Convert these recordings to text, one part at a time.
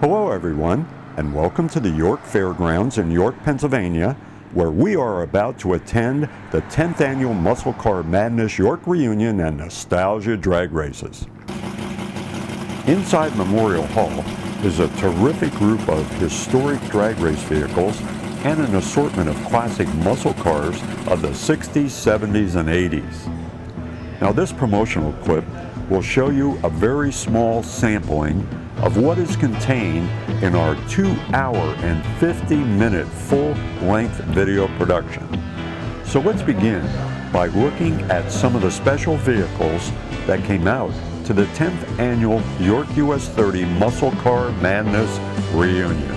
Hello everyone, and welcome to the York Fairgrounds in York, Pennsylvania, where we are about to attend the 10th annual Musclecar Madness York Reunion and Nostalgia Drag Races. Inside Memorial Hall is a terrific group of historic drag race vehicles and an assortment of classic muscle cars of the 60s, 70s, and 80s. Now this promotional clip will show you a very small sampling of what is contained in our 2-hour and 50-minute full-length video production. So let's begin by looking at some of the special vehicles that came out to the 10th annual York US30 Musclecar Madness Reunion.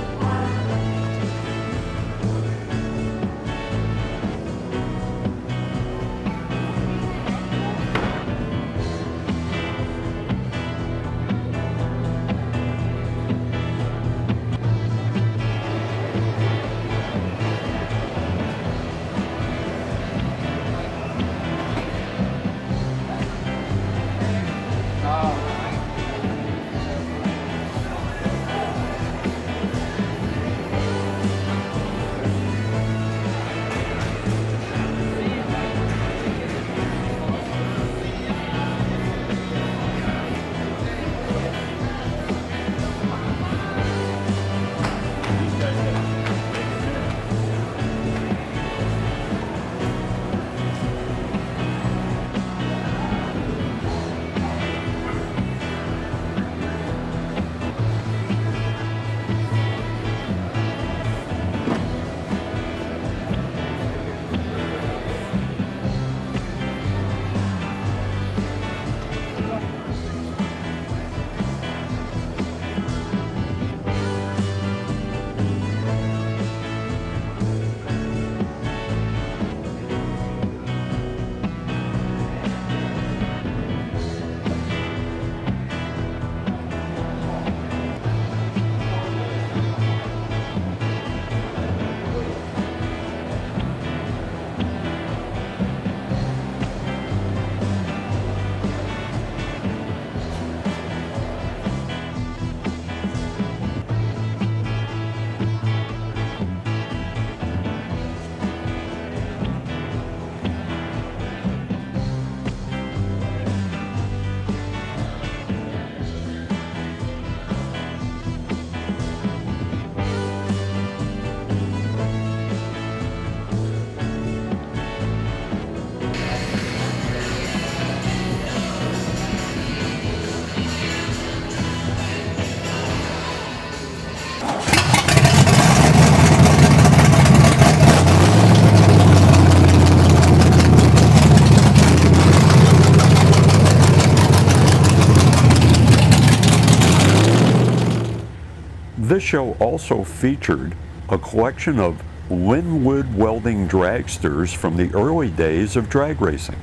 This show also featured a collection of Linwood welding dragsters from the early days of drag racing.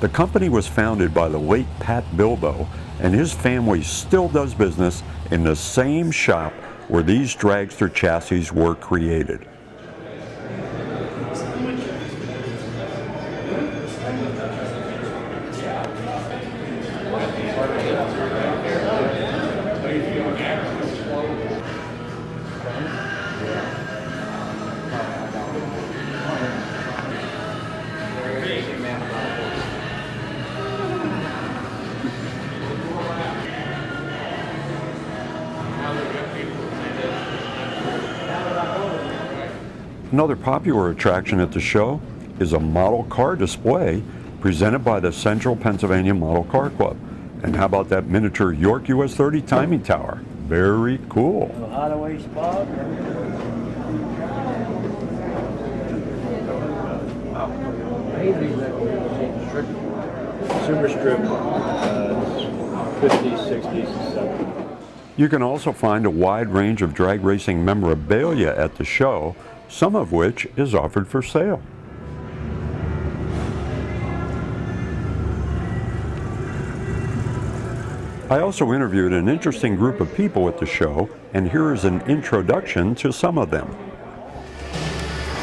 The company was founded by the late Pat Bilbo, and his family still does business in the same shop where these dragster chassis were created. Another popular attraction at the show is a model car display presented by the Central Pennsylvania Model Car Club. And how about that miniature York US30 timing tower? Very cool. A hideaway spot. Consumer strip, 50s, 60s, and 70s. You can also find a wide range of drag racing memorabilia at the show, some of which is offered for sale. I also interviewed an interesting group of people at the show, and here is an introduction to some of them.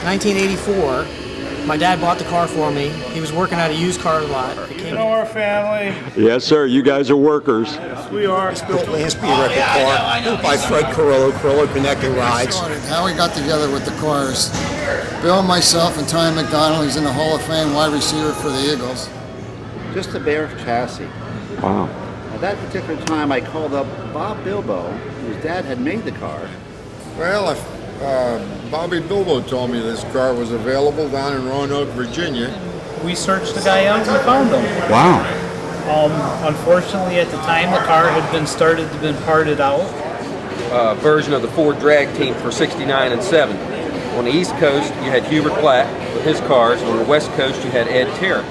1984, My dad bought the car for me. He was working at a used car lot. You know our family. Yes, sir. You guys are workers. We are. Built Lance B. record car, built by Fred Carrillo Connected Rides. How we got together with the cars. Bill, myself, and Ty McDonald, he's in the Hall of Fame wide receiver for the Eagles. Just a bare chassis. Wow. At that particular time, I called up Bob Bilbo, whose dad had made the car. Well, Bobby Bilbo told me this car was available down in Roanoke, Virginia. We searched the guy out and found him. Wow. Unfortunately, at the time, the car had been parted out. Version of the Ford drag team for 69 and 70. On the East Coast, you had Hubert Platt with his cars. On the West Coast, you had Ed Terry.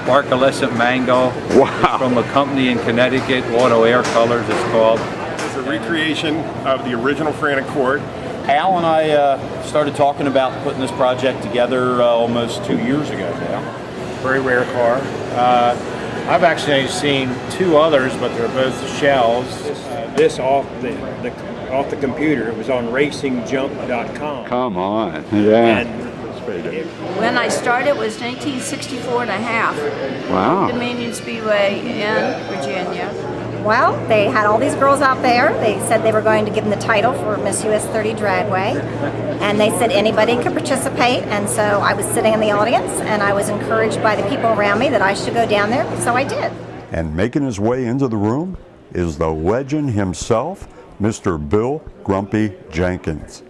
Sparkalescent Mango. Wow. From a company in Connecticut, Auto Air Colors it's called. It's a recreation of the original Frantic Ford. Al and I started talking about putting this project together almost 2 years ago now. Very rare car. I've actually seen two others, but they're both shells. This off the computer. It was on racingjunk.com. Come on. Yeah. And when I started, it was 1964 and a half. Wow. Dominion Speedway in Virginia. Well, they had all these girls out there. They said they were going to give them the title for Miss US30 Dragway. And they said anybody could participate. And so I was sitting in the audience and I was encouraged by the people around me that I should go down there. So I did. And making his way into the room is the legend himself, Mr. Bill Grumpy Jenkins.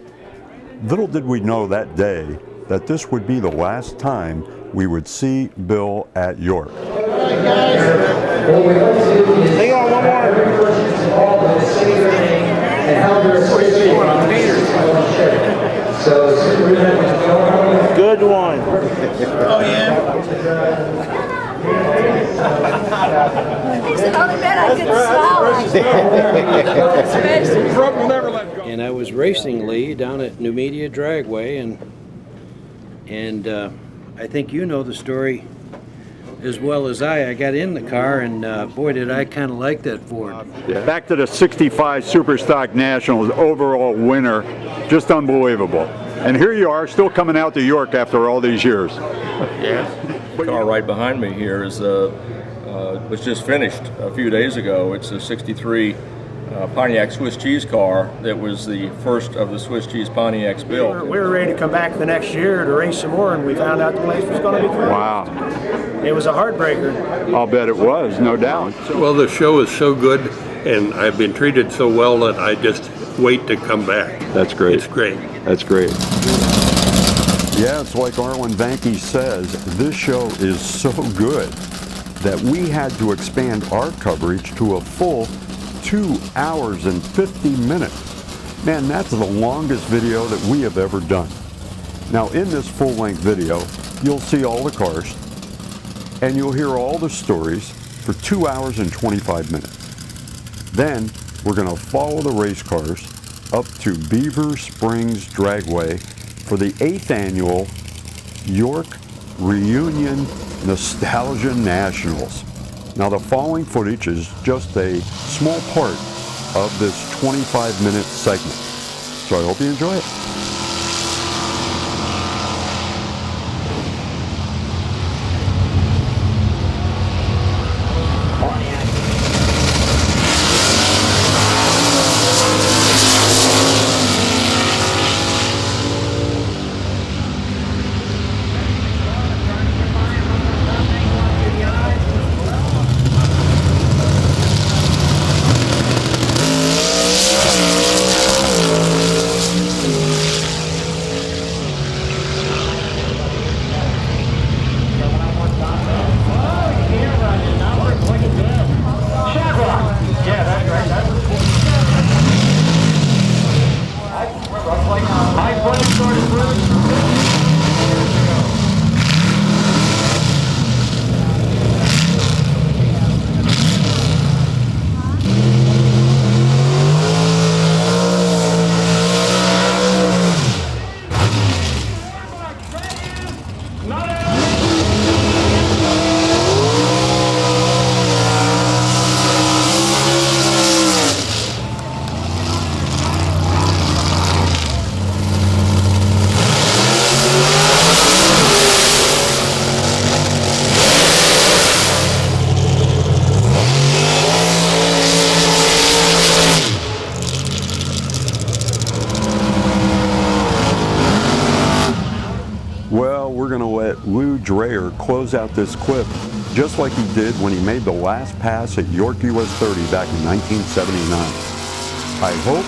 Little did we know that day that this would be the last time we would see Bill at York. hang on, one more. Good one. Oh yeah. He said, only man I could swallow. And I was racing Lee down at New Media Dragway, and I think you know the story as well as I got in the car, and boy, did I kind of like that Ford. Yeah. Back to the 65 Superstock Nationals overall winner, just unbelievable. And here you are, still coming out to York after all these years. Yeah. The car right behind me here is was just finished a few days ago. It's a 63 Pontiac Swiss cheese car that was the first of the Swiss cheese Pontiacs built. We were ready to come back the next year to race some more, and we found out the place was going to be closed. Wow. It was a heartbreaker. I'll bet it was, no doubt. Well, the show is so good, and I've been treated so well that I just wait to come back. That's great. It's great. That's great. Yeah, it's like Arlen Vanke says, this show is so good that we had to expand our coverage to a full 2 hours and 50 minutes. Man, that's the longest video that we have ever done. Now, in this full-length video, you'll see all the cars, and you'll hear all the stories for 2 hours and 25 minutes. Then, we're going to follow the race cars up to Beaver Springs Dragway for the 8th annual York Reunion Nostalgia Nationals. Now, the following footage is just a small part of this 25-minute segment, so I hope you enjoy it. Well, we're going to let Lou Dreyer close out this clip just like he did when he made the last pass at York US30 back in 1979. I hope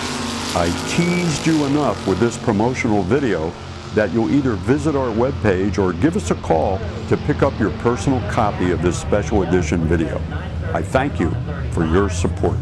I teased you enough with this promotional video that you'll either visit our webpage or give us a call to pick up your personal copy of this special edition video. I thank you for your support.